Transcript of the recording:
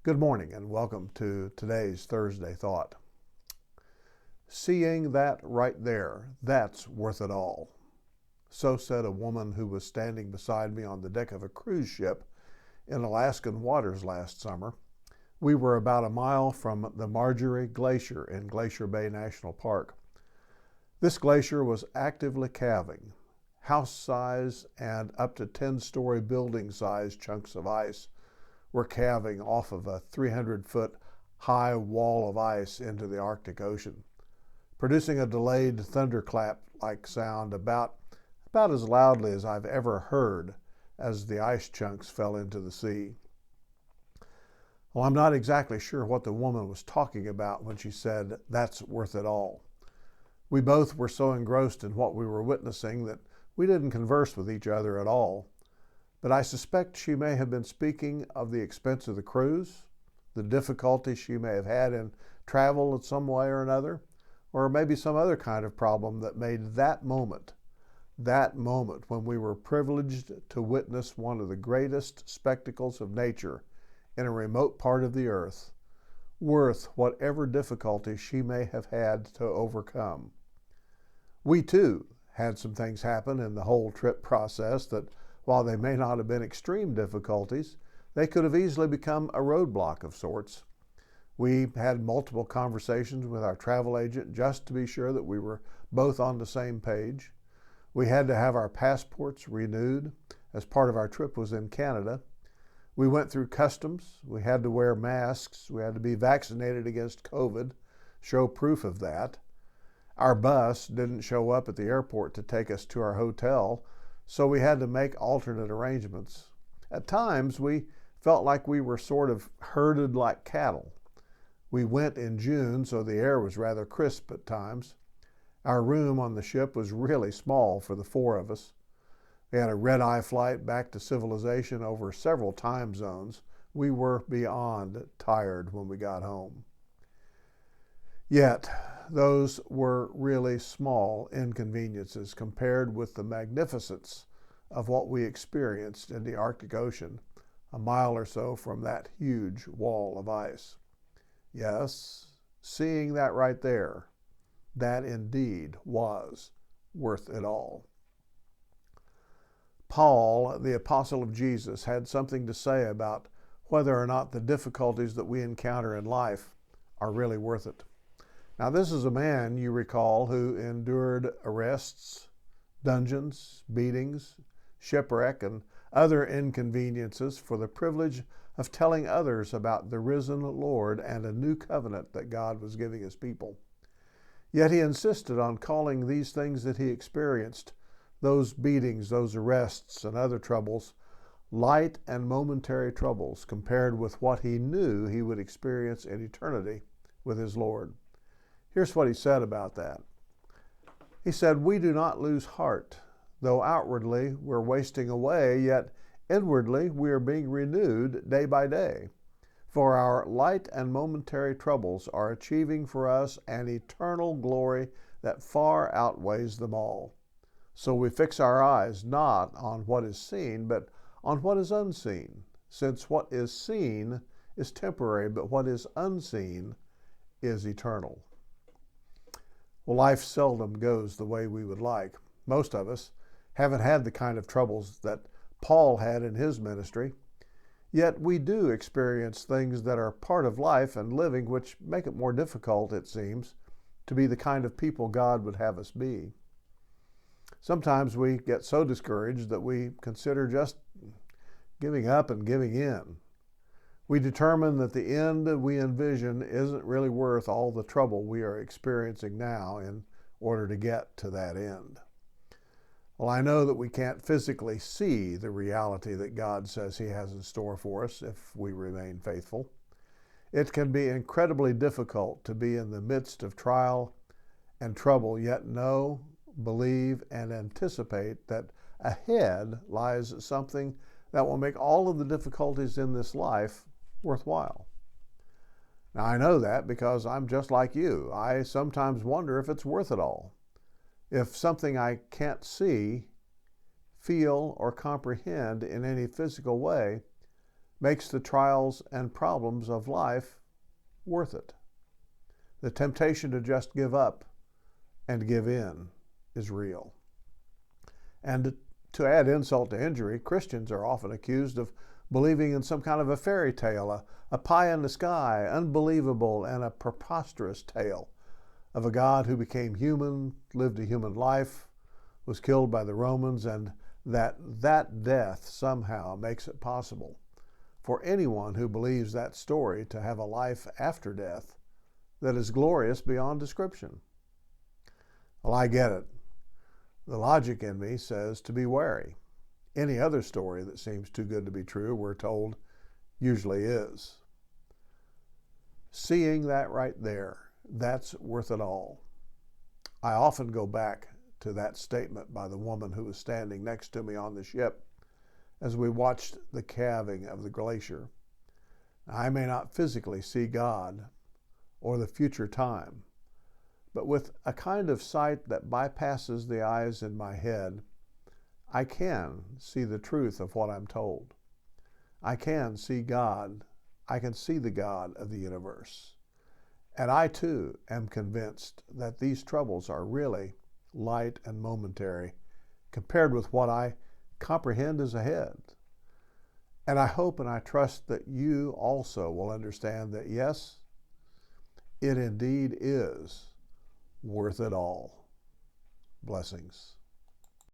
Good morning and welcome to today's Thursday Thought. Seeing that right there, that's worth it all. So said a woman who was standing beside me on the deck of a cruise ship in Alaskan waters last summer. We were about a mile from the Margerie Glacier in Glacier Bay National Park. This glacier was actively calving. House-size and up to 10-story building-sized chunks of ice were calving off of a 300-foot high wall of ice into the Arctic Ocean, producing a delayed thunderclap-like sound about as loudly as I've ever heard as the ice chunks fell into the sea. Well, I'm not exactly sure what the woman was talking about when she said, "That's worth it all." We both were so engrossed in what we were witnessing that we didn't converse with each other at all. But I suspect she may have been speaking of the expense of the cruise, the difficulty she may have had in travel in some way or another, or maybe some other kind of problem that made that moment when we were privileged to witness one of the greatest spectacles of nature in a remote part of the earth, worth whatever difficulty she may have had to overcome. We too had some things happen in the whole trip process that, while they may not have been extreme difficulties, they could have easily become a roadblock of sorts. We had multiple conversations with our travel agent just to be sure that we were both on the same page. We had to have our passports renewed as part of our trip was in Canada. We went through customs. We had to wear masks. We had to be vaccinated against COVID, show proof of that. Our bus didn't show up at the airport to take us to our hotel, so we had to make alternate arrangements. At times, we felt like we were sort of herded like cattle. We went in June, so the air was rather crisp at times. Our room on the ship was really small for the four of us. We had a red-eye flight back to civilization over several time zones. We were beyond tired when we got home. Yet, those were really small inconveniences compared with the magnificence of what we experienced in the Arctic Ocean, a mile or so from that huge wall of ice. Yes, seeing that right there, that indeed was worth it all. Paul, the apostle of Jesus, had something to say about whether or not the difficulties that we encounter in life are really worth it. Now, this is a man, you recall, who endured arrests, dungeons, beatings, shipwreck, and other inconveniences for the privilege of telling others about the risen Lord and a new covenant that God was giving his people. Yet he insisted on calling these things that he experienced, those beatings, those arrests, and other troubles, light and momentary troubles compared with what he knew he would experience in eternity with his Lord. Here's what he said about that. He said, "We do not lose heart. Though outwardly we're wasting away, yet inwardly we are being renewed day by day. For our light and momentary troubles are achieving for us an eternal glory that far outweighs them all. So we fix our eyes not on what is seen, but on what is unseen, since what is seen is temporary, but what is unseen is eternal." Well, life seldom goes the way we would like. Most of us haven't had the kind of troubles that Paul had in his ministry. Yet we do experience things that are part of life and living which make it more difficult, it seems, to be the kind of people God would have us be. Sometimes we get so discouraged that we consider just giving up and giving in. We determine that the end we envision isn't really worth all the trouble we are experiencing now in order to get to that end. Well, I know that we can't physically see the reality that God says he has in store for us if we remain faithful. It can be incredibly difficult to be in the midst of trial and trouble, yet know, believe, and anticipate that ahead lies something that will make all of the difficulties in this life worthwhile. Now, I know that because I'm just like you. I sometimes wonder if it's worth it all. If something I can't see, feel, or comprehend in any physical way makes the trials and problems of life worth it. The temptation to just give up and give in is real. And to add insult to injury, Christians are often accused of believing in some kind of a fairy tale, a pie in the sky, unbelievable and a preposterous tale of a God who became human, lived a human life, was killed by the Romans, and that death somehow makes it possible for anyone who believes that story to have a life after death that is glorious beyond description. Well, I get it. The logic in me says to be wary. Any other story that seems too good to be true, we're told, usually is. Seeing that right there, that's worth it all. I often go back to that statement by the woman who was standing next to me on the ship as we watched the calving of the glacier. I may not physically see God or the future time, but with a kind of sight that bypasses the eyes in my head, I can see the truth of what I'm told. I can see God. I can see the God of the universe. And I too am convinced that these troubles are really light and momentary compared with what I comprehend is ahead. And I hope and I trust that you also will understand that yes, it indeed is worth it all. Blessings.